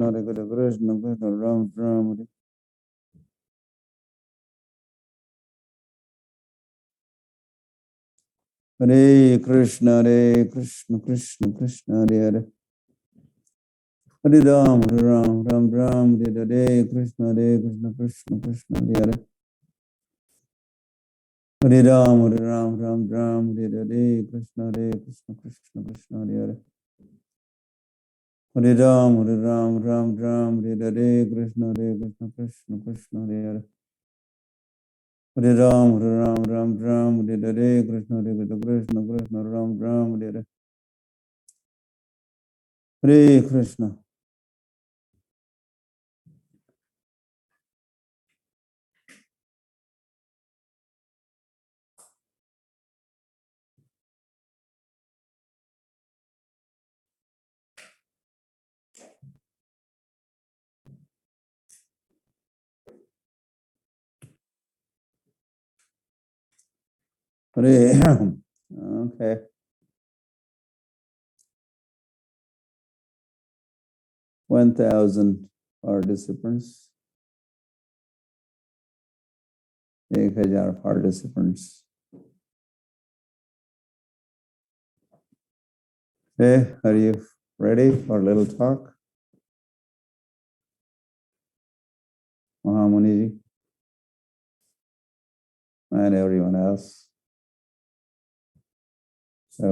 Hare Krishna Krishna Krishna Ram Ram Hare Hare Krishna Krishna Krishna Hare Hare Hare Ram Ram Hare Krishna Krishna Krishna Hare Hare Hare Ram Ram Hare Krishna Krishna Hare Hare Hare Ram Hare Krishna Krishna Hare Hare Hare Ram Hare Krishna Krishna Ram Hare Hare Hare Krishna. Hare. Okay. $1,000 participants. 1,000 participants. Hey, are you ready for a little talk? Mahamuni ji and everyone else. So,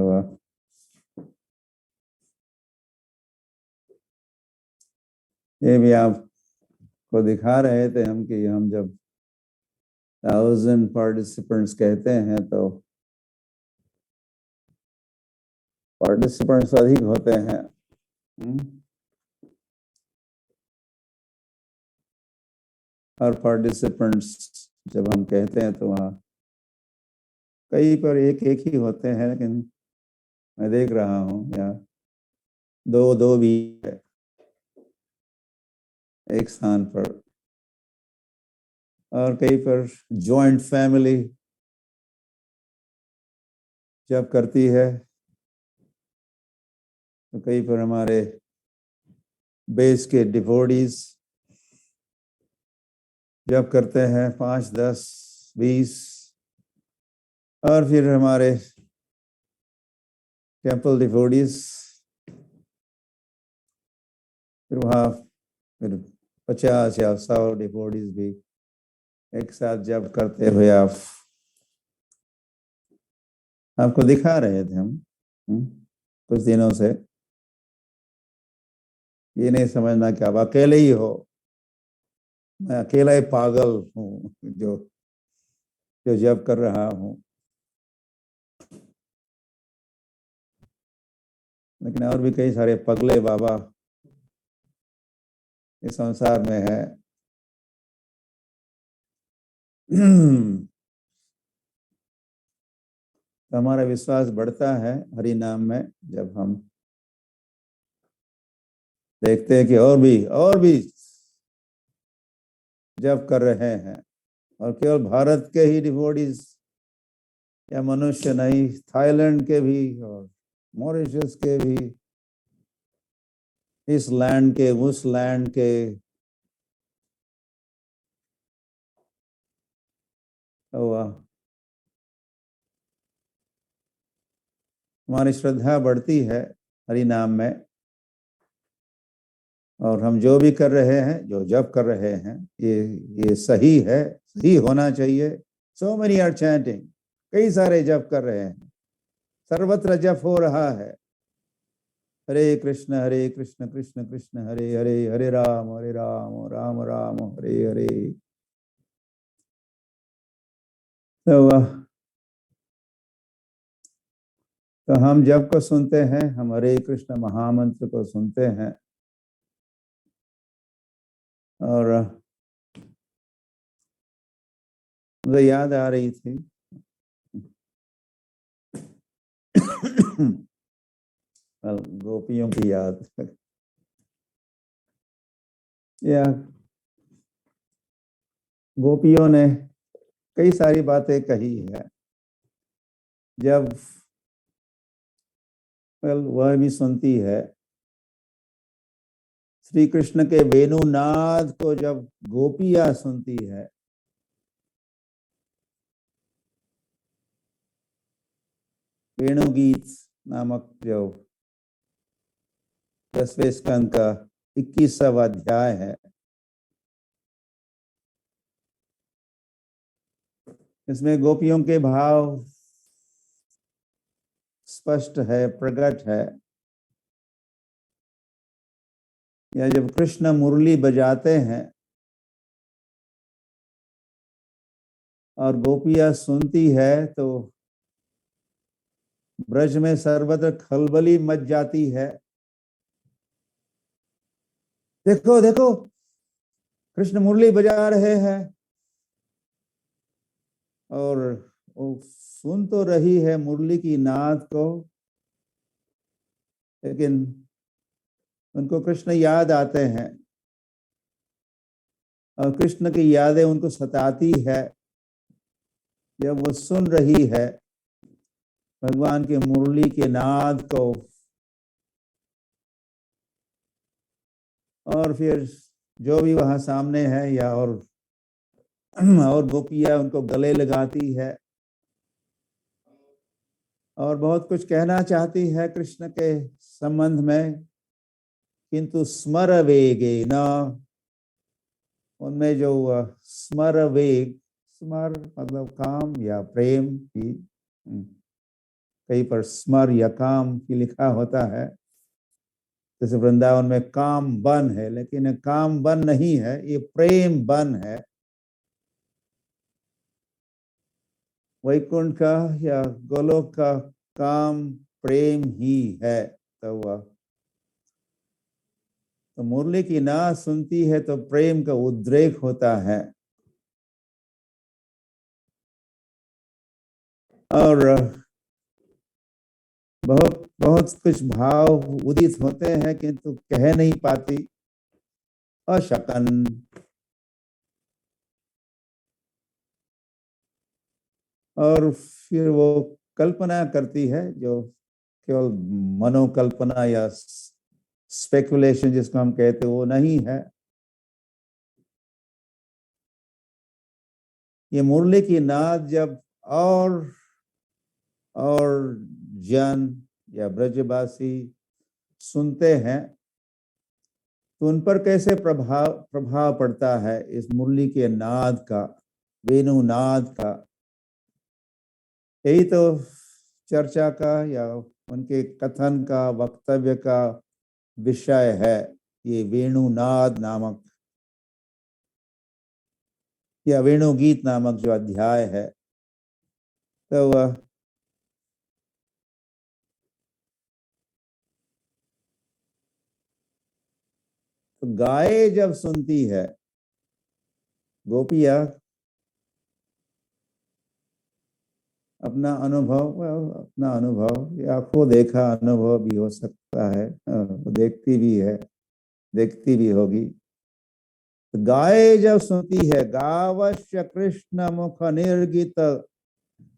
ये भी आपको दिखा रहे थे हम कि हम जब 1,000 participants कहते हैं तो participants अधिक होते हैं. और participants जब हम कहते हैं तो वहाँ कई पर एक ही होते हैं, लेकिन मैं देख रहा हूँ या दो भी है एक स्थान पर, और कई पर जॉइंट फैमिली जब करती है तो कई पर हमारे बेस के डिवोटीज जब करते हैं 5, 10, 20, और फिर हमारे टेम्पल डिवोटीज फिर वहाँ फिर 50 या 100 डिवोटीज भी एक साथ जब करते हुए आपको दिखा रहे थे हम कुछ दिनों से. ये नहीं समझना कि आप अकेले ही हो, मैं अकेला ही पागल हूँ जो जब कर रहा हूँ, लेकिन और भी कई सारे पगले बाबा इस संसार में है. तो हमारा विश्वास बढ़ता है हरि नाम में जब हम देखते हैं कि और भी जब कर रहे हैं, और केवल भारत के ही डिवोटीज या मनुष्य नहीं, थाईलैंड के भी और मॉरिशस के भी, इस लैंड के उस लैंड के, हमारी श्रद्धा बढ़ती है हरि नाम में. और हम जो भी कर रहे हैं, जो जप कर रहे हैं, ये सही है, सही होना चाहिए. सो मेनी आर चैंटिंग, कई सारे जप कर रहे हैं, सर्वत्र जप हो रहा है. हरे कृष्ण कृष्ण कृष्ण हरे हरे, हरे राम राम राम हरे हरे. तो हम जप को सुनते हैं, हम हरे कृष्ण महामंत्र को सुनते हैं, और मुझे याद आ रही थी गोपियों की याद. या गोपियों ने कई सारी बातें कही है. जब वह भी सुनती है, श्री कृष्ण के वेणुनाद को जब गोपियां सुनती है, वेणुगीत नामक जो 10वें स्कंद का 21वां अध्याय है, इसमें गोपियों के भाव स्पष्ट है, प्रकट है। या जब कृष्ण मुरली बजाते हैं और गोपियां सुनती है तो ब्रज में सर्वत्र खलबली मच जाती है। देखो देखो, कृष्ण मुरली बजा रहे हैं। और वो सुन तो रही है मुरली की नाद को, लेकिन उनको कृष्ण याद आते हैं और कृष्ण की यादें उनको सताती है जब वो सुन रही है भगवान के मुरली के नाद को। और फिर जो भी वहां सामने है या और गोपियां उनको गले लगाती है और बहुत कुछ कहना चाहती है कृष्ण के संबंध में, किंतु स्मर वेगे न, उनमें जो स्मर वेग, स्मर मतलब काम या प्रेम की, कहीं पर स्मर या काम की लिखा होता है। जैसे वृंदावन में काम बन है, लेकिन काम बन नहीं है, ये प्रेम बन है। वैकुंठ का या गोलोक का काम प्रेम ही है। तो मुरली की ना सुनती है तो प्रेम का उद्रेक होता है। और बहुत बहुत कुछ भाव उदित होते हैं किंतु कह नहीं पाती। अशकन, और फिर वो कल्पना करती है जो केवल मनोकल्पना या स्पेकुलेशन जिसको हम कहते हैं वो नहीं है। ये मुरली की नाद जब और जन या ब्रजवासी सुनते हैं तो उन पर कैसे प्रभाव पड़ता है इस मुरली के नाद का, वेणु नाद का। यही तो चर्चा का या उनके कथन का, वक्तव्य का विषय है, ये वेणुनाद नामक या वेणु गीत नामक जो अध्याय है। तो गाय जब सुनती है गोपियां, अपना अनुभव या खो देखा अनुभव भी हो सकता है, देखती भी है, देखती भी होगी। तो गाय जब सुनती है, गावश्य कृष्ण मुख निर्गित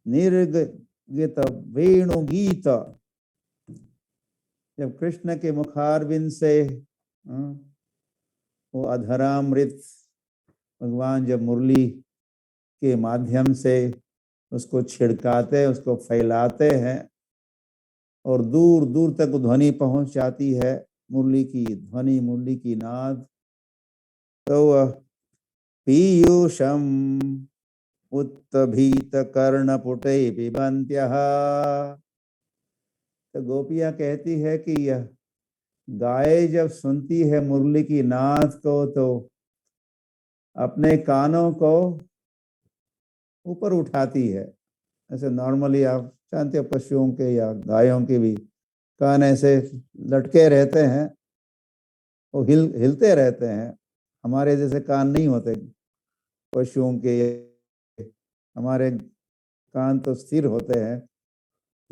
निर्गित वेणु गीत, जब कृष्ण के मुखारविंद से वो अधरामृत भगवान जब मुरली के माध्यम से उसको छिड़काते, उसको फैलाते हैं और दूर दूर तक ध्वनि पहुंच जाती है, मुरली की ध्वनि, मुरली की नाद। तो पीयूषम उत्तभीत कर्णपुटे पिबन्त्यः, तो गोपियां कहती है कि यह गाय जब सुनती है मुरली की नाद को तो अपने कानों को ऊपर उठाती है। ऐसे नॉर्मली आप जानते हो पशुओं के या गायों के भी कान ऐसे लटके रहते हैं, वो हिलते रहते हैं। हमारे जैसे कान नहीं होते पशुओं के, हमारे कान तो स्थिर होते हैं,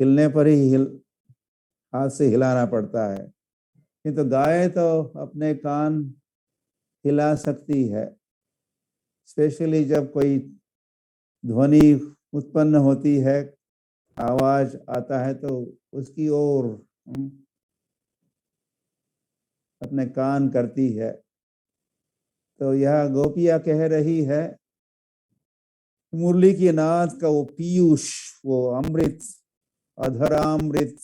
हिलने पर ही हाथ से हिलाना पड़ता है। किंतु गाय तो अपने कान हिला सकती है, स्पेशली जब कोई ध्वनि उत्पन्न होती है, आवाज आता है तो उसकी ओर अपने कान करती है। तो यह गोपियां कह रही है मुरली की नाद का वो पीयूष, वो अमृत, अधरामृत,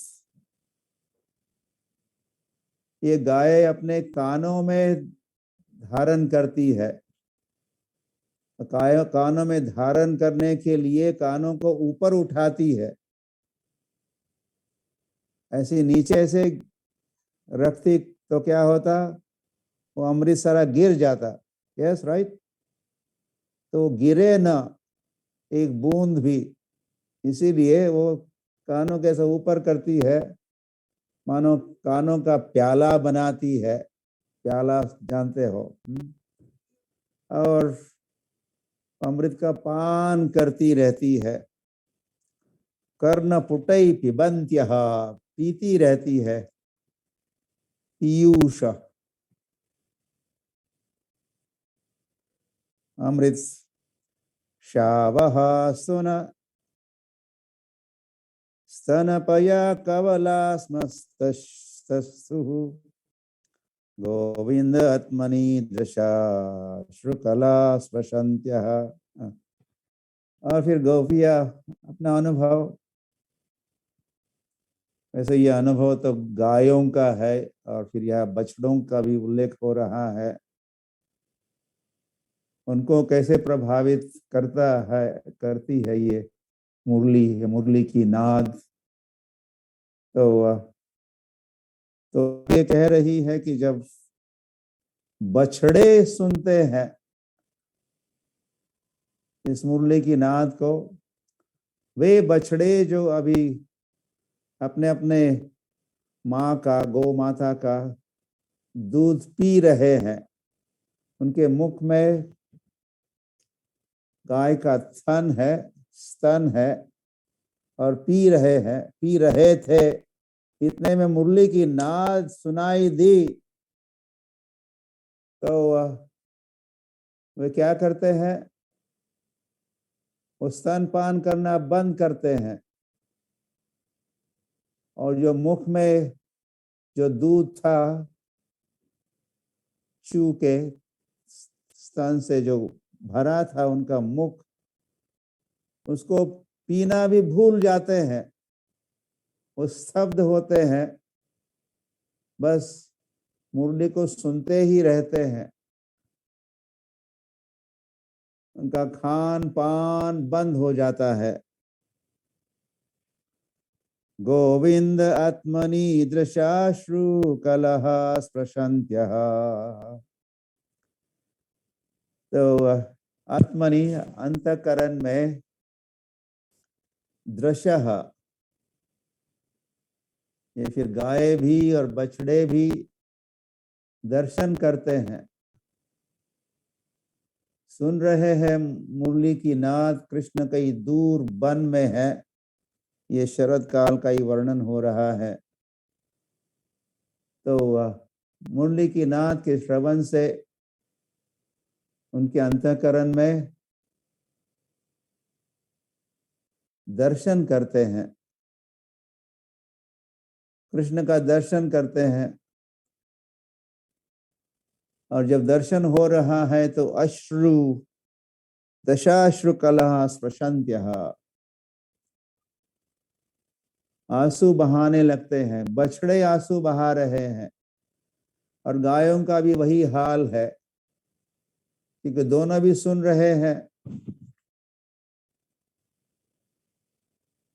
ये गाय अपने कानों में धारण करती है। कानों में धारण करने के लिए कानों को ऊपर उठाती है, ऐसे नीचे से रखती तो क्या होता, वो अमृत सारा गिर जाता। Yes right. तो गिरे ना एक बूंद भी, इसीलिए वो कानों के से ऊपर करती है, मानो कानों का प्याला बनाती है। प्याला जानते हो? और अमृत का पान करती रहती है। कर्ण पुटई पिबंत्यः, पीती रहती है। पीयूष अमृत। शावः सुन स्तनपया कवलास्मस्तस्सुः गोविंद आत्मनि दृशा श्रुकला स्पशन्त्यः। और फिर गोपिया अपना अनुभव, वैसे यह अनुभव तो गायों का है और फिर यह बछड़ों का भी उल्लेख हो रहा है। उनको कैसे प्रभावित करता है, करती है ये मुरली की नाद। तो ये कह रही है कि जब बछड़े सुनते हैं इस मुरली की नाद को, वे बछड़े जो अभी अपने अपने माँ का, गौ माता का दूध पी रहे हैं, उनके मुख में गाय का स्तन है और पी रहे थे। इतने में मुरली की नाद सुनाई दी तो वे क्या करते हैं, वो स्तनपान करना बंद करते हैं और जो मुख में जो दूध था चू के स्तन से जो भरा था उनका मुख, उसको पीना भी भूल जाते हैं। वो स्तब्ध होते हैं, बस मुरली को सुनते ही रहते हैं। उनका खान पान बंद हो जाता है। गोविंद आत्मनि दृशाश्रु कलह स्पृशन्त्यः। तो आत्मनि अंतकरण में, दृशः, ये फिर गाय भी और बछड़े भी दर्शन करते हैं, सुन रहे हैं मुरली की नाद। कृष्ण कई दूर वन में है, ये शरद काल का ही वर्णन हो रहा है। तो मुरली की नाद के श्रवण से उनके अंतःकरण में दर्शन करते हैं, कृष्ण का दर्शन करते हैं। और जब दर्शन हो रहा है तो अश्रु, दशाश्रु कलह स्पृशन्त्यः, आंसू बहाने लगते हैं। बछड़े आंसू बहा रहे हैं और गायों का भी वही हाल है, क्योंकि दोनों भी सुन रहे हैं।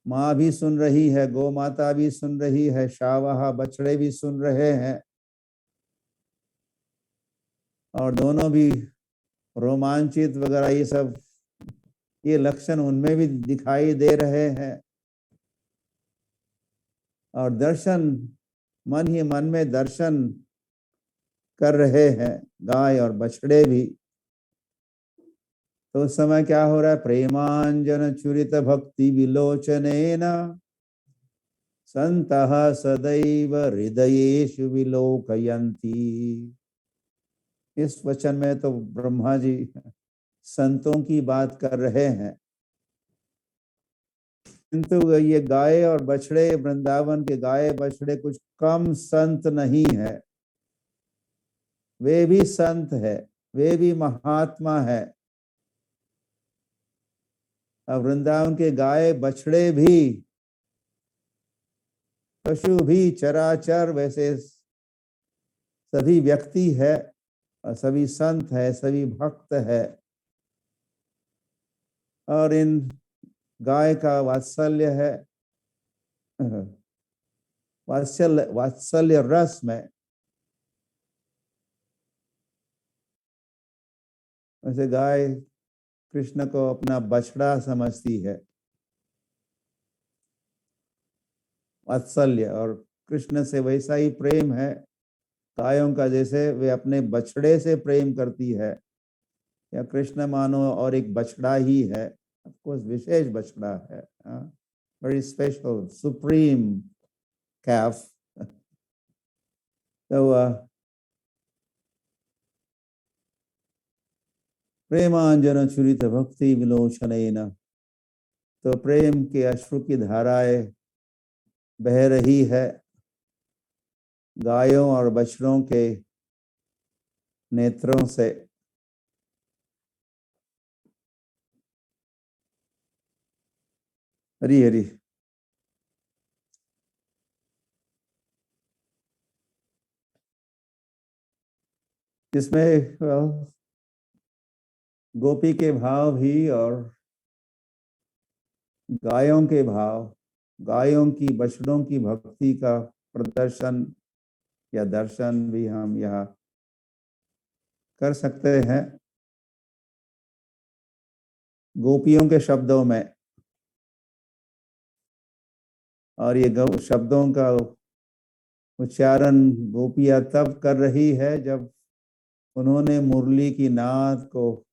माँ भी सुन रही है, गौ माता भी सुन रही है, शावहा बछड़े भी सुन रहे हैं और दोनों भी रोमांचित वगैरह ये सब, ये लक्षण उनमें भी दिखाई दे रहे हैं। और दर्शन, मन ही मन में दर्शन कर रहे हैं गाय और बछड़े भी। तो उस समय क्या हो रहा है, प्रेमांजन चुरित भक्ति विलोचनेन संतः सदैव हृदयेषु विलोकयन्ति। इस वचन में तो ब्रह्मा जी संतों की बात कर रहे हैं, किंतु ये गाय और बछड़े, वृंदावन के गाय बछड़े कुछ कम संत नहीं है। वे भी संत है, वे भी महात्मा है। अब वृंदावन के गाय बछड़े भी, पशु भी, चराचर, वैसे सभी व्यक्ति है और सभी संत है, सभी भक्त है। और इन गाय का वात्सल्य है, वात्सल्य रस में, वैसे गाय कृष्ण को अपना बछड़ा समझती है, वात्सल्य। और कृष्ण से वैसा ही प्रेम है गायों का, जैसे वे अपने बछड़े से प्रेम करती है। या कृष्ण मानो और एक बछड़ा ही है, ऑफ कोर्स विशेष बछड़ा है, वेरी स्पेशल सुप्रीम कैफ। तो प्रेमांजन चुरित भक्ति विलोचन, तो प्रेम के अश्रु की धाराएं बह रही है गायों और बछड़ों के नेत्रों से। हरी हरी। जिसमें गोपी के भाव भी और गायों के भाव, गायों की बछड़ों की भक्ति का प्रदर्शन या दर्शन भी हम यहाँ कर सकते हैं गोपियों के शब्दों में। और ये शब्दों का उच्चारण गोपियां तब कर रही है जब उन्होंने मुरली की नाद को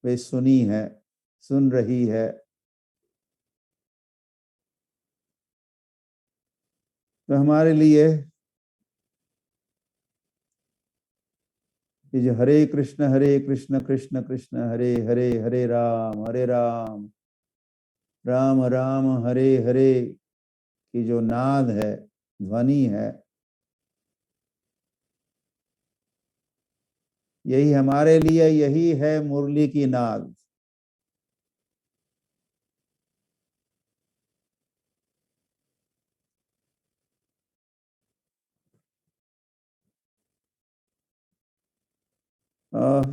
वे सुनी है, सुन रही है। तो हमारे लिए ये जो हरे कृष्ण कृष्ण कृष्ण हरे हरे, हरे राम राम राम हरे हरे की जो नाद है, ध्वनि है, यही हमारे लिए, यही है मुरली की नाद।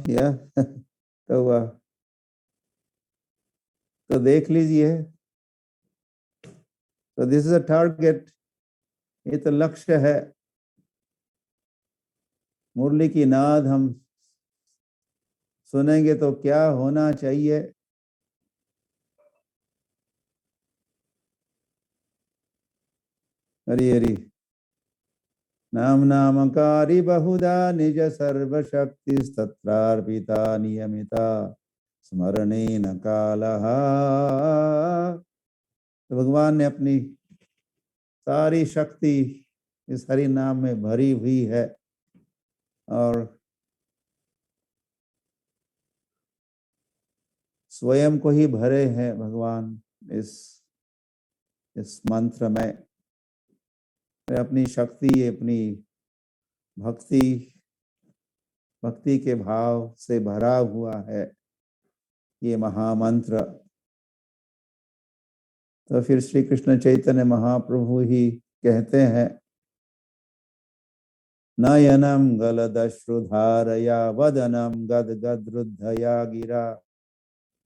या तो देख लीजिए। तो दिस इज अ टारगेट, ये तो लक्ष्य है। मुरली की नाद हम सुनेंगे तो क्या होना चाहिए? हरी हरी। नाम नामकारी बहुधा निज सर्वशक्ति तत्रार्पिता नियमिता स्मरणे न कालः। तो भगवान ने अपनी सारी शक्ति इस हरि नाम में भरी हुई है और स्वयं को ही भरे हैं भगवान इस मंत्र में। अपनी शक्ति, अपनी भक्ति, भक्ति के भाव से भरा हुआ है ये महामंत्र। तो फिर श्री कृष्ण चैतन्य महाप्रभु ही कहते हैं, नयनम गलदश्रुधारया वदनम गदगद्रुद्धया गिरा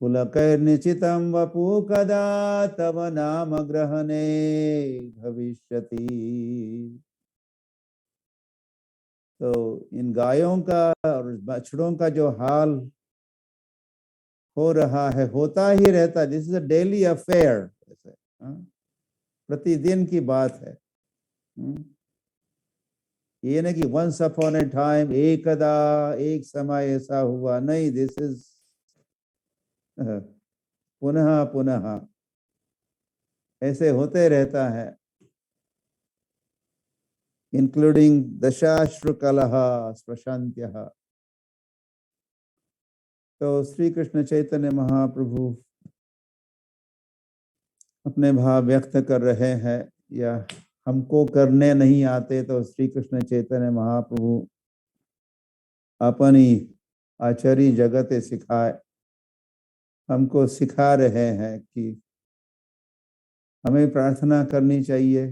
पुलकैर्निचितं वपु कदा तव नाम ग्रहणे भविष्यति। तो इन गायों का और बछड़ों का जो हाल हो रहा है, होता ही रहता, this is a daily affair, प्रतिदिन की बात है। ये नहीं कि वंस अपॉन ए टाइम, एकदा एक समय ऐसा हुआ, नहीं, दिस इज पुनः पुनः ऐसे होते रहता है, इंक्लूडिंग दशाश्रु कलह स्प्रशांत्यः। तो श्री कृष्ण चैतन्य महाप्रभु अपने भाव व्यक्त कर रहे हैं, या हमको करने नहीं आते तो श्री कृष्ण चैतन्य महाप्रभु अपनी आचार्य जगत सिखाए, हमको सिखा रहे हैं कि हमें प्रार्थना करनी चाहिए।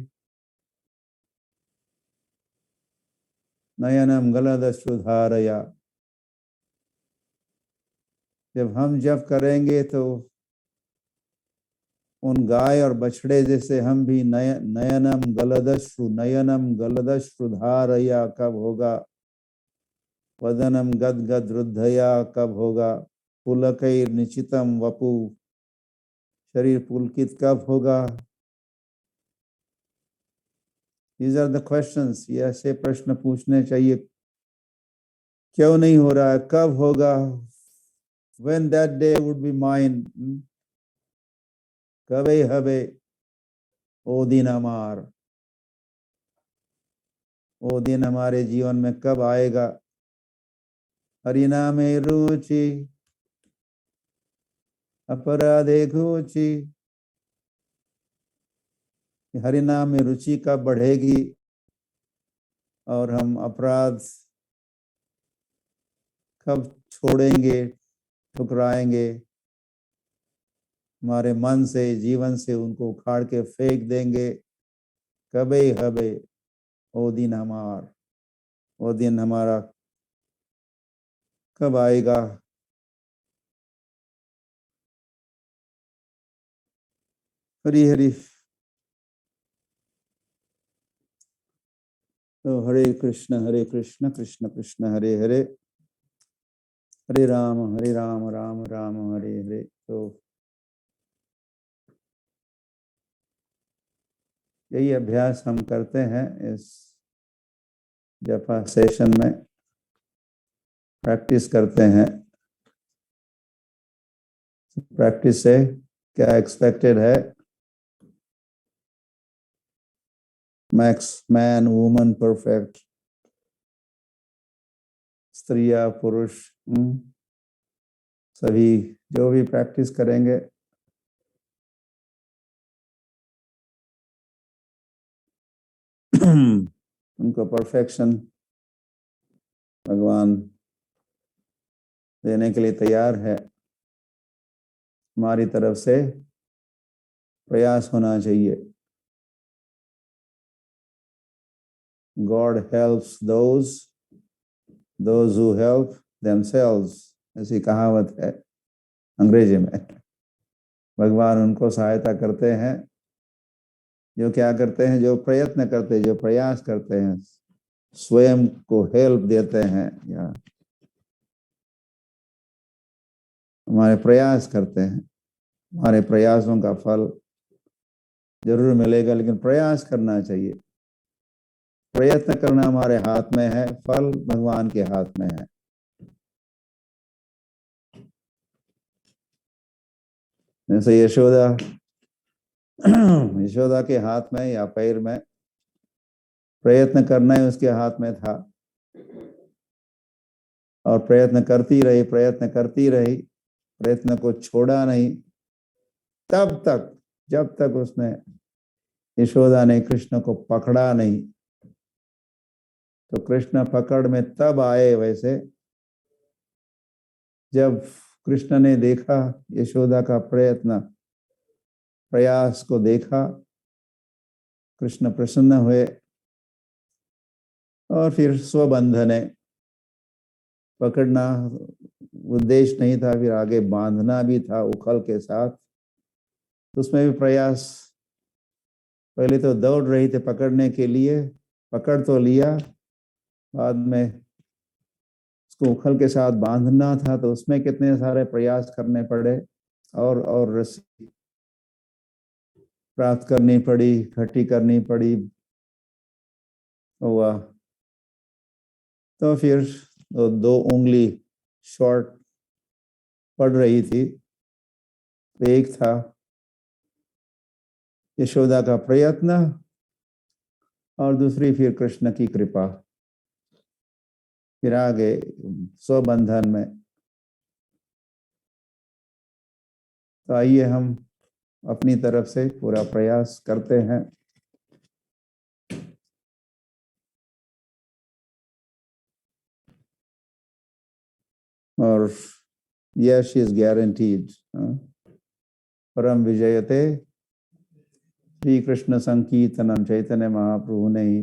नयनम गलदश्रुधारया, जब हम जप करेंगे तो उन गाय और बछड़े जैसे हम भी नयनम गलदश्रुधारया कब होगा, वदनम गदगद रुद्धया कब होगा, पुलकैर निचितम वपु, शरीर पुलकित कब होगा। These are the questions, ये ऐसे प्रश्न पूछने चाहिए। क्यों नहीं हो रहा है, कब होगा, when that day would be mine, कबे हबे ओ दिन हमार, वो दिन हमारे जीवन में कब आएगा। हरिनामे रुचि अपराधे घुचि, हरिनाम में रुचि कब बढ़ेगी और हम अपराध कब छोड़ेंगे, ठुकराएंगे, हमारे मन से जीवन से उनको उखाड़ के फेंक देंगे। कबे हबे ओ दिन हमार, वो दिन हमारा कब आएगा। हरि हरि। तो हरे कृष्ण कृष्ण कृष्ण हरे हरे, हरे राम राम राम हरे हरे। तो यही अभ्यास हम करते हैं इस जपा सेशन में, प्रैक्टिस करते हैं। प्रैक्टिस से क्या एक्सपेक्टेड है, मैक्स मैन वुमन परफेक्ट, स्त्रिया पुरुष सभी जो भी प्रैक्टिस करेंगे उनको परफेक्शन भगवान देने के लिए तैयार है। हमारी तरफ से प्रयास होना चाहिए। God helps those who help themselves, ऐसी कहावत है अंग्रेजी में। भगवान उनको सहायता करते हैं जो क्या करते हैं, जो प्रयत्न करते हैं, जो प्रयास करते हैं, स्वयं को हेल्प देते हैं या हमारे प्रयास करते हैं। हमारे प्रयासों का फल जरूर मिलेगा, लेकिन प्रयास करना चाहिए। प्रयत्न करना हमारे हाथ में है, फल भगवान के हाथ में है। जैसे यशोदा के हाथ में या पैर में प्रयत्न करना ही उसके हाथ में था, और प्रयत्न करती रही, प्रयत्न को छोड़ा नहीं, तब तक जब तक उसने यशोदा ने कृष्ण को पकड़ा नहीं। तो कृष्ण पकड़ में तब आए वैसे जब कृष्ण ने देखा यशोदा का प्रयास को देखा, कृष्ण प्रसन्न हुए और फिर स्वबंधने, पकड़ना उद्देश्य नहीं था, फिर आगे बांधना भी था उखल के साथ। तो उसमें भी प्रयास, पहले तो दौड़ रही थे पकड़ने के लिए, पकड़ तो लिया, बाद में उसको उखल के साथ बांधना था, तो उसमें कितने सारे प्रयास करने पड़े और रस्सी प्राप्त करनी पड़ी, इकट्ठी करनी पड़ी हुआ। तो फिर दो उंगली शॉर्ट पड़ रही थी। एक था यशोदा का प्रयत्न और दूसरी फिर कृष्ण की कृपा। फिर आगे स्वबंधन में। तो आइए हम अपनी तरफ से पूरा प्रयास करते हैं। और यश इज गारंटीड। परम विजयते श्री कृष्ण संकीर्तनम, चैतन्य महाप्रभु ने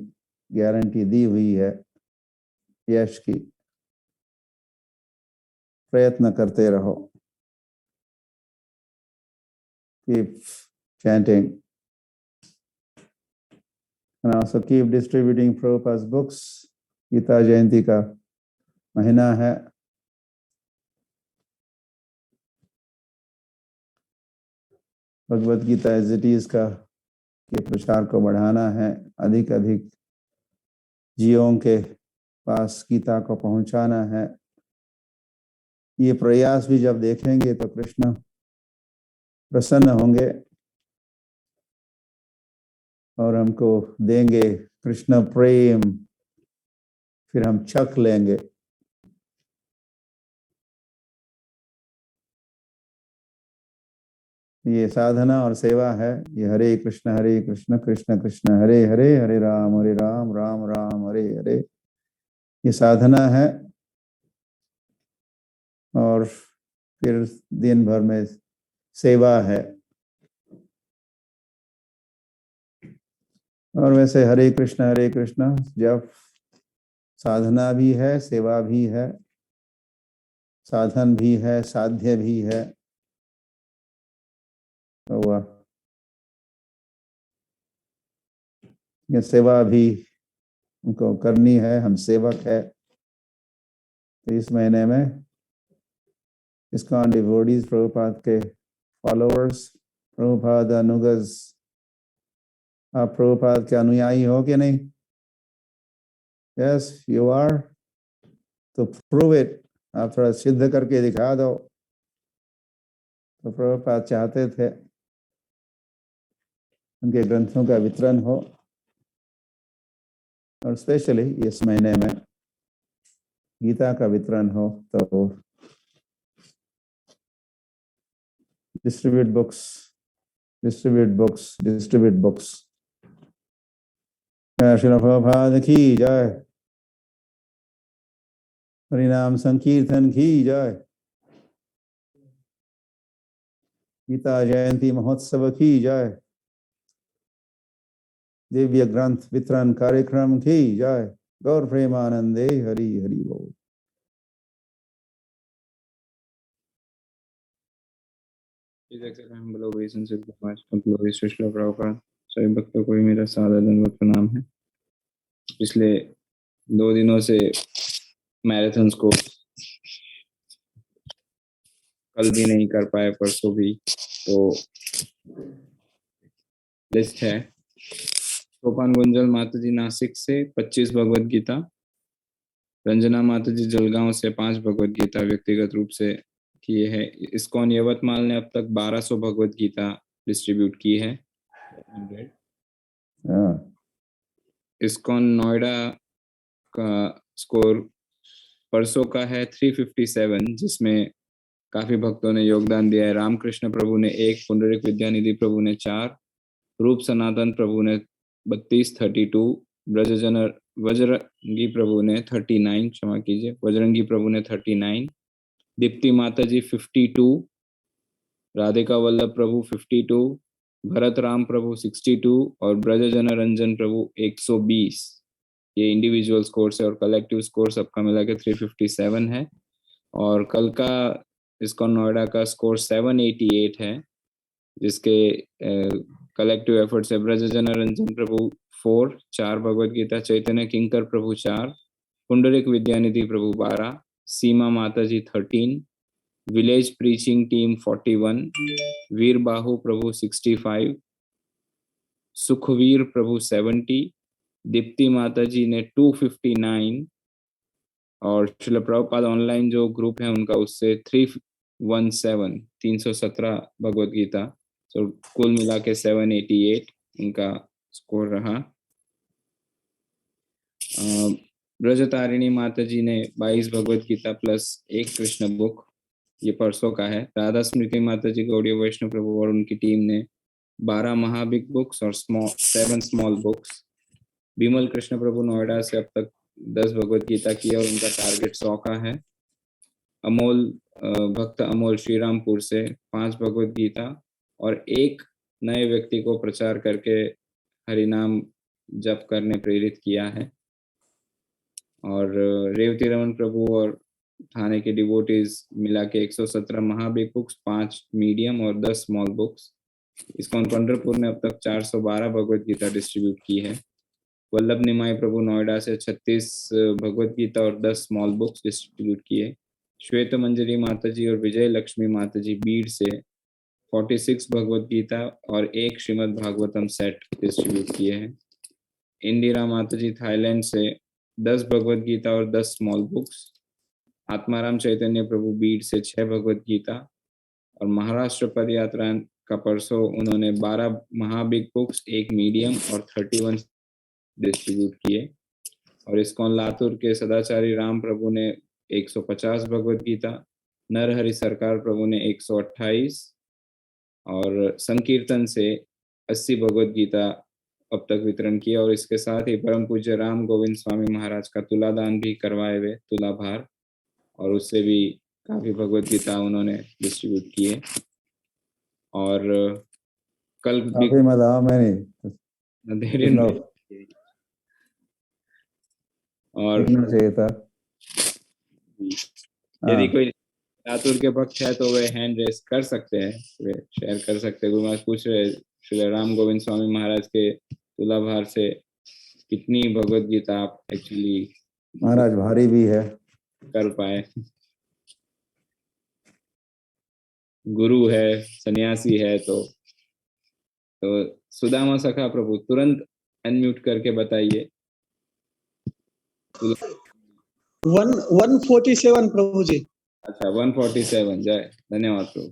गारंटी दी हुई है यश की। प्रयत्न करते रहो, keep chanting, and also keep distributing Prabhupada's books. Gita Jayanti का महीना है, Bhagavad Gita as it is का के प्रचार को बढ़ाना है, अधिक अधिक जीवों के पास गीता को पहुंचाना है। ये प्रयास भी जब देखेंगे तो कृष्ण प्रसन्न होंगे और हमको देंगे कृष्ण प्रेम, फिर हम चख लेंगे। ये साधना और सेवा है। ये हरे कृष्ण कृष्ण कृष्ण हरे हरे, हरे राम राम राम हरे हरे, ये साधना है। और फिर दिन भर में सेवा है। और वैसे हरे कृष्ण जब साधना भी है, सेवा भी है, साधन भी है, साध्य भी है, तो वह ये सेवा भी उनको करनी है। हम सेवक है। तो इस महीने में ISKCON डिवोटीज, प्रभुपाद के फॉलोअर्स, प्रभुपाद अनुगज, आप प्रभुपाद के अनुयायी हो कि नहीं? Yes you are. तो प्रूव इट, आप थोड़ा सिद्ध करके दिखा दो। तो प्रभुपाद चाहते थे उनके ग्रंथों का वितरण हो, और स्पेशली इस महीने में गीता का वितरण हो। तो डिस्ट्रीब्यूट बुक्स। श्रील प्रभुपाद की जय, हरिनाम संकीर्तन की जय, गीता जयंती महोत्सव की जय, दिव्य ग्रंथ वितरण कार्यक्रम की जय। गौर प्रेमानंदे हरि हरि बोल। सभी भक्तों को मेरा सादर दंडवत प्रणाम है। पिछले 2 दिनों से मैराथन को कल भी नहीं कर पाए, परसों भी। तो लिस्ट है, सोपान गुंजल माता जी नासिक से 25 भगवत गीता, रंजना माता जी जलगांव से 5 भगवत गीता व्यक्तिगत रूप से किए हैं। ISKCON यवतमाल ने अब तक 1200 भगवत गीता डिस्ट्रीब्यूट की है। ISKCON नोएडा का स्कोर परसों का है 357, जिसमें काफी भक्तों ने योगदान दिया है। रामकृष्ण प्रभु ने 1, पुंडरिक विद्यानिधि प्रभु ने 4, रूप सनातन प्रभु ने 32, वज्रंगी प्रभु ने 39, क्षमा कीजिए, बजरंगी प्रभु ने 39, दीप्ति माता जी 52, राधिका वल्लभ प्रभु 52, भरत राम प्रभु 62 और ब्रजजन रंजन प्रभु 120। ये इंडिविजुअल स्कोर्स है और कलेक्टिव स्कोर सबका मिला के 357 है। और कल का ISKCON नोएडा का स्कोर 788 है, जिसके कलेक्टिव एफर्ट से ब्रजजन रंजन प्रभु 4 भगवत गीता, चैतन्य किंकर प्रभु 4, पुंडरिक विद्यानिधि प्रभु 12, सीमा माता जी 13, विलेज प्रीचिंग टीम 41, वीर बाहु प्रभु 65, सुखवीर प्रभु 70, दीप्ति माता जी ने 259 और श्रील प्रभुपाद ऑनलाइन जो ग्रुप है उनका उससे 317 भगवत गीता। तो कुल मिला के 788 उनका स्कोर रहा। ब्रजतारिणी माता जी ने 22 भगवत गीता प्लस 1 कृष्ण बुक, ये परसों का है। राधा स्मृति माता जी गौड़ीय वैष्णव प्रभु और उनकी टीम ने 12 महाबिग बुक्स और 7 स्मॉल बुक्स। विमल कृष्ण प्रभु नोएडा से अब तक 10 भगवत गीता की और उनका टारगेट 100 का है। अमोल भक्त अमोल श्रीरामपुर से 5 भगवत गीता और एक नए व्यक्ति को प्रचार करके हरिनाम जप करने प्रेरित किया है। और रेवती रमन प्रभु और थाने के डिवोटीज मिला के 117 महाबिग बुक्स, 5 मीडियम और 10 स्मॉल बुक्स। इस्कॉन पंढरपुर ने अब तक 412 भगवत गीता डिस्ट्रीब्यूट की है। वल्लभ निमाई प्रभु नोएडा से 36 भगवत गीता और 10 स्मॉल बुक्स डिस्ट्रीब्यूट किए। श्वेत मंजरी माता जी और विजय लक्ष्मी माता जी बीड़ से 46 भगवत गीता और एक श्रीमद् भागवतम सेट डिस्ट्रीब्यूट किए हैं। इंदिरा माता जी थाईलैंड से 10 भगवत गीता और 10 स्मॉल बुक्स। आत्माराम चैतन्य प्रभु बीड़ से 6 भगवत गीता और महाराष्ट्र पद यात्रा का परसों उन्होंने 12 महाबिग बुक्स, एक मीडियम और 31 डिस्ट्रीब्यूट किए। और इस्कॉन लातूर के सदाचारी राम प्रभु ने 150 भगवत गीता, नरहरि सरकार प्रभु ने 128 और संकीर्तन से 80 भगवत गीता अब तक वितरण किया। और इसके साथ ही परम पूज्य राम गोविंद स्वामी महाराज का तुलादान भी करवाए हुए, तुला भार, और उससे भी काफी भगवत गीता उन्होंने डिस्ट्रीब्यूट किए। और कल भी काफी मजा मैंने और चाहिए था। यदि कोई लातूर के भक्त है तो वे हैंड रेस कर सकते हैं, वे शेयर कर सकते हैं। गुरु महाराज पूछ रहे श्री राम गोविंद स्वामी महाराज के तुला भार से कितनी भगवत गीता आप एक्चुअली महाराज भारी भी है कर पाए। गुरु है, सन्यासी है, तो सुदामा सखा प्रभु तुरंत अनम्यूट करके बताइए। 147 प्रभु जी। अच्छा 147, जय, धन्यवाद प्रभु।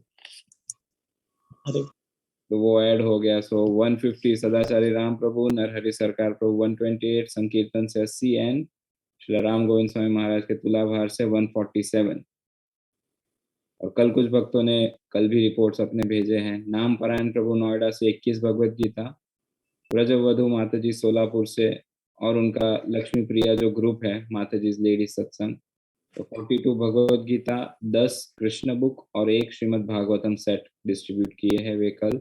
तो वो ऐड हो गया। सो 150 सदाचारी राम प्रभु, नरहरि सरकार प्रभु 128, संकीर्तन से 80 एंड श्री राम गोविंद स्वामी महाराज के तुला भार से 147। और कल कुछ भक्तों ने कल भी रिपोर्ट्स अपने भेजे हैं। नाम परायण प्रभु नोएडा से 21 भगवत गीता, ब्रजवधु माता जी सोलापुर से और उनका लक्ष्मी प्रिया जो ग्रुप है माता जी लेडी सत्संग, तो 42 भगवत गीता, 10 कृष्ण बुक और एक श्रीमद् भागवतम सेट डिस्ट्रीब्यूट किए हैं वे कल।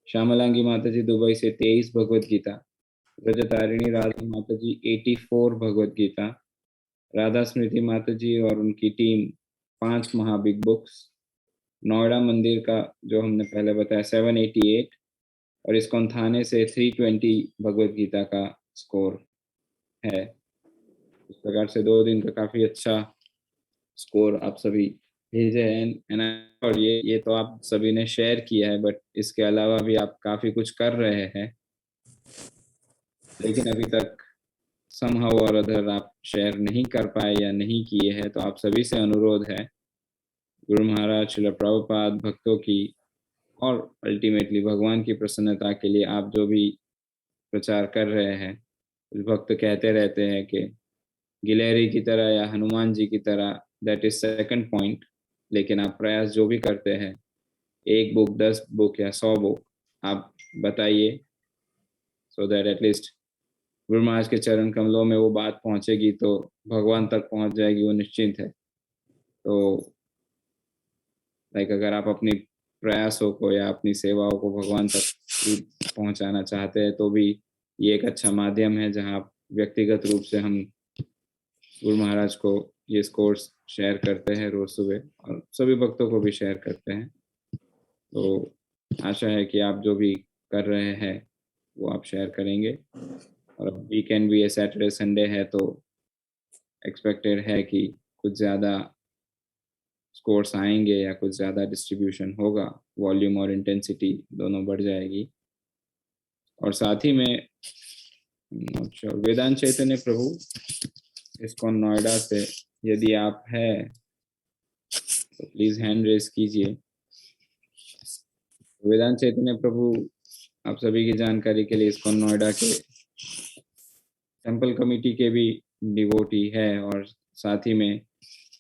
श्यामलांगी माता जी दुबई से 23 भगवत गीता, ब्रजतारिणी राधा माता जी 84 भगवत गीता, राधा स्मृति माता जी और उनकी टीम 5 महाबिग बुक्स, नोएडा मंदिर का जो हमने पहले बताया 788, और इस्कॉन थाने से 320 भगवत गीता का स्कोर है। इस प्रकार से 2 दिन का काफी अच्छा स्कोर आप सभी भेजे हैं। और ये तो आप सभी ने शेयर किया है, बट इसके अलावा भी आप काफी कुछ कर रहे हैं, लेकिन अभी तक समहाउ और अदर आप शेयर नहीं कर पाए या नहीं किए हैं। तो आप सभी से अनुरोध है, गुरु महाराज श्रील प्रभुपाद भक्तों की और अल्टीमेटली भगवान की प्रसन्नता के लिए आप जो भी प्रचार कर रहे हैं, भक्त कहते रहते हैं कि गिलहरी की तरह या हनुमान जी की तरह, दैट इज सेकंड पॉइंट, लेकिन आप प्रयास जो भी करते हैं, 1 बुक, 10 बुक या 100 बुक आप बताइए, so that at least Guru Maharaj के चरण कमलों में वो बात पहुंचेगी तो भगवान तक पहुंच जाएगी, वो निश्चिंत है। तो अगर आप अपनी प्रयासों को या अपनी सेवाओं को भगवान तक पहुंचाना चाहते हैं तो भी ये एक अच्छा माध्यम है जहां आप व्यक्तिगत रूप से हम गुरु महाराज को ये कोर्स शेयर करते हैं रोज सुबह, और सभी भक्तों को भी शेयर करते हैं। तो आशा है कि आप जो भी कर रहे हैं वो आप शेयर करेंगे। और वीकेंड भी है, सैटरडे संडे है, तो एक्सपेक्टेड है कि कुछ ज़्यादा स्कोर्स आएंगे या कुछ ज़्यादा डिस्ट्रीब्यूशन होगा, वॉल्यूम और इंटेंसिटी दोनों बढ़ जाएगी। और साथ ही में वेदांत चैतन्य प्रभु इस्कॉन नोएडा से यदि आप हैं तो प्लीज हैंड रेस कीजिए। वेदांत चैतन्य प्रभु आप सभी की जानकारी के लिए इस्कॉन नोएडा के टेम्पल कमेटी के भी डिवोटी है, और साथ ही में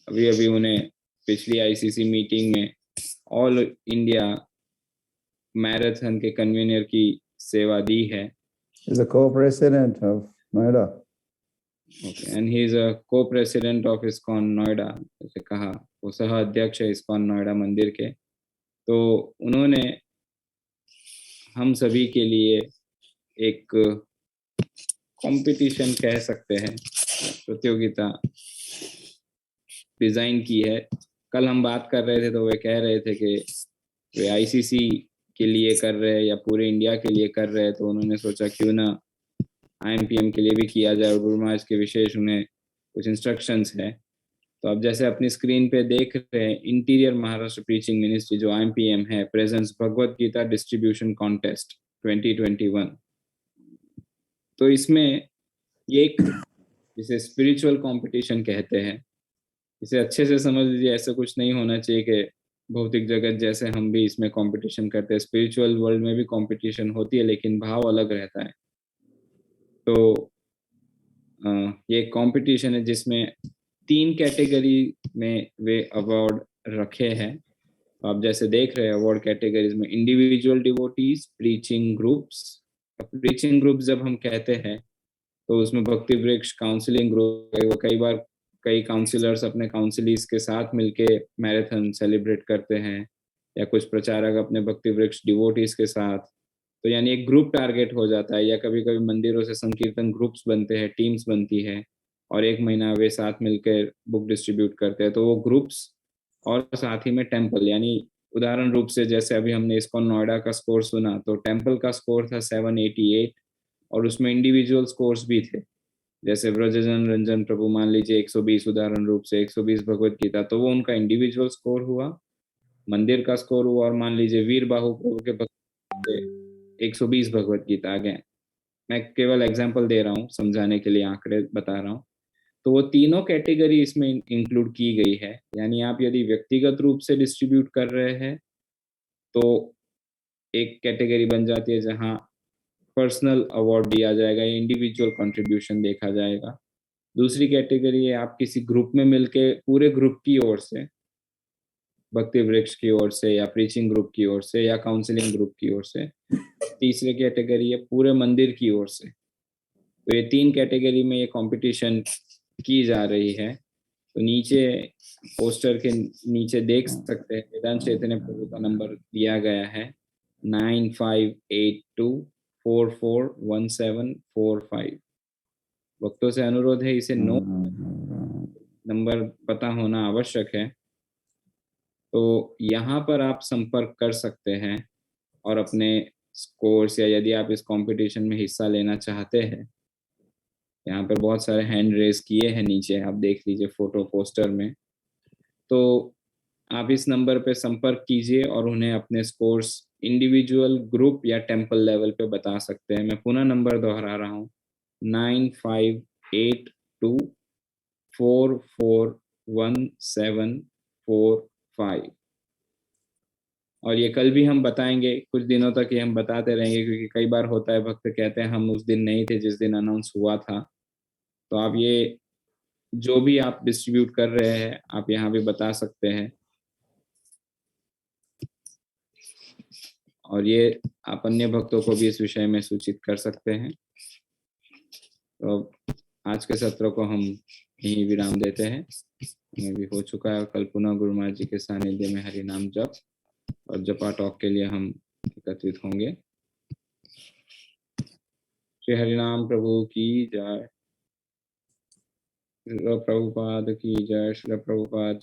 अभी उन्हें पिछली आईसीसी मीटिंग में ऑल इंडिया मैराथन के कन्वीनर की सेवा दी है। Is a co-president of Noida. Okay, and he is a को प्रेसिडेंट ऑफ इस्कॉन नोएडा, जैसे कहा वो सह अध्यक्ष है इस्कॉन नोएडा मंदिर के। तो उन्होंने हम सभी के लिए एक कंपटीशन कह सकते हैं, प्रतियोगिता डिजाइन की है। कल हम बात कर रहे थे तो वे कह रहे थे कि वे आईसीसी के लिए कर रहे हैं या पूरे इंडिया के लिए कर रहे हैं, तो उन्होंने सोचा क्यों ना आईएमपीएम के लिए भी किया जाए। और गुरु महाराज के विशेष उन्हें कुछ इंस्ट्रक्शंस है। तो आप जैसे अपनी स्क्रीन पे देख रहे हैं, इंटीरियर महाराष्ट्र प्रीचिंग मिनिस्ट्री जो आईएमपीएम है, presence Bhagavad Gita distribution contest 2021। तो इसमें ये एक जिसे स्पिरिचुअल कंपटीशन कहते हैं, इसे अच्छे से समझ लीजिए। ऐसा कुछ नहीं होना चाहिए कि भौतिक जगत जैसे हम भी इसमें कंपटीशन करते हैं, स्पिरिचुअल वर्ल्ड में भी कंपटीशन होती है, लेकिन भाव अलग रहता है। तो ये कंपटीशन है जिसमें 3 कैटेगरी में वे अवार्ड रखे हैं। आप जैसे देख रहे हैं अवार्ड कैटेगरीज में individual devotees, preaching groups. Preaching group जब हम कहते हैं तो उसमें भक्ति वृक्ष काउंसलिंग ग्रुप, कई बार कई काउंसलर्स अपने काउंसिलीज के साथ मिलके मैराथन सेलिब्रेट करते हैं, या कुछ प्रचारक अपने भक्ति वृक्ष डिवोटीज के साथ। तो यानी एक ग्रुप टारगेट हो जाता है, या कभी कभी मंदिरों से संकीर्तन ग्रुप्स बनते हैं, टीम्स बनती है, और एक महीना वे साथ मिलकर बुक डिस्ट्रीब्यूट करते हैं। तो वो ग्रुप्स और साथ ही में टेम्पल, यानी उदाहरण रूप से जैसे अभी हमने इस्कॉन नोएडा का स्कोर सुना, तो टेम्पल का स्कोर था 788, और उसमें इंडिविजुअल स्कोर्स भी थे। जैसे ब्रजजन रंजन प्रभु मान लीजिए 120, उदाहरण रूप से 120 भगवत गीता, तो वो उनका इंडिविजुअल स्कोर हुआ, मंदिर का स्कोर हुआ। और मान लीजिए वीर बाहु प्रभु के भक्त 120 भगवत गीता। गए, मैं केवल एग्जांपल दे रहा हूँ समझाने के लिए, आंकड़े बता रहा हूँ। तो वो तीनों कैटेगरी इसमें इंक्लूड की गई है। यानी आप यदि व्यक्तिगत रूप से डिस्ट्रीब्यूट कर रहे हैं तो एक कैटेगरी बन जाती है जहां पर्सनल अवार्ड दिया जाएगा, इंडिविजुअल कंट्रीब्यूशन देखा जाएगा। दूसरी कैटेगरी है आप किसी ग्रुप में मिलके पूरे ग्रुप की ओर से, भक्ति वृक्ष की ओर से, या प्रीचिंग ग्रुप की ओर से, या काउंसलिंग ग्रुप की ओर से। तीसरी कैटेगरी है पूरे मंदिर की ओर से। तो ये 3 कैटेगरी में ये कंपटीशन की जा रही है। तो नीचे पोस्टर के नीचे देख सकते हैं वेदांत चैतन्य प्रभु का नंबर दिया गया है 9582441745। भक्तों से अनुरोध है इसे नंबर पता होना आवश्यक है। तो यहाँ पर आप संपर्क कर सकते हैं और अपने स्कोर्स, या यदि आप इस कंपटीशन में हिस्सा लेना चाहते हैं, यहाँ पर बहुत सारे हैंड रेज किए हैं नीचे, आप देख लीजिए फोटो पोस्टर में। तो आप इस नंबर पे संपर्क कीजिए और उन्हें अपने स्कोर्स इंडिविजुअल, ग्रुप या टेम्पल लेवल पे बता सकते हैं। मैं पुनः नंबर दोहरा रहा हूँ 9582441745। और ये कल भी हम बताएंगे, कुछ दिनों तक ये हम बताते रहेंगे, क्योंकि कई बार होता है भक्त कहते हैं हम उस दिन नहीं थे जिस दिन अनाउंस हुआ था। तो आप ये जो भी आप डिस्ट्रीब्यूट कर रहे हैं आप यहाँ भी बता सकते हैं, और ये आप अन्य भक्तों को भी इस विषय में सूचित कर सकते हैं। तो आज के सत्र को हम यहीं विराम देते हैं, हमें भी हो चुका है। कल पुनः गुरु महाराज जी के सानिध्य में हरि नाम जप और जपा टॉक के लिए हम एकत्रित होंगे। श्री हरिनाम प्रभु की जय, श्री प्रभुपाद की जय, श्री प्रभुपाद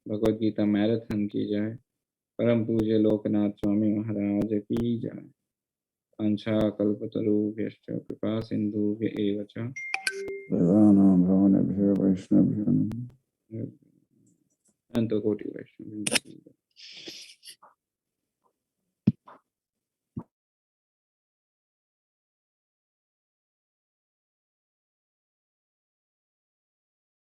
भगवद गीता मैराथन की जय, परम पूज्य लोकनाथ स्वामी महाराज की जय। अंशा कल्पतरुभ्यश्च कृपा सिन्धुभ्य एव च वैष्णव अनंत कोटि वैष्णव।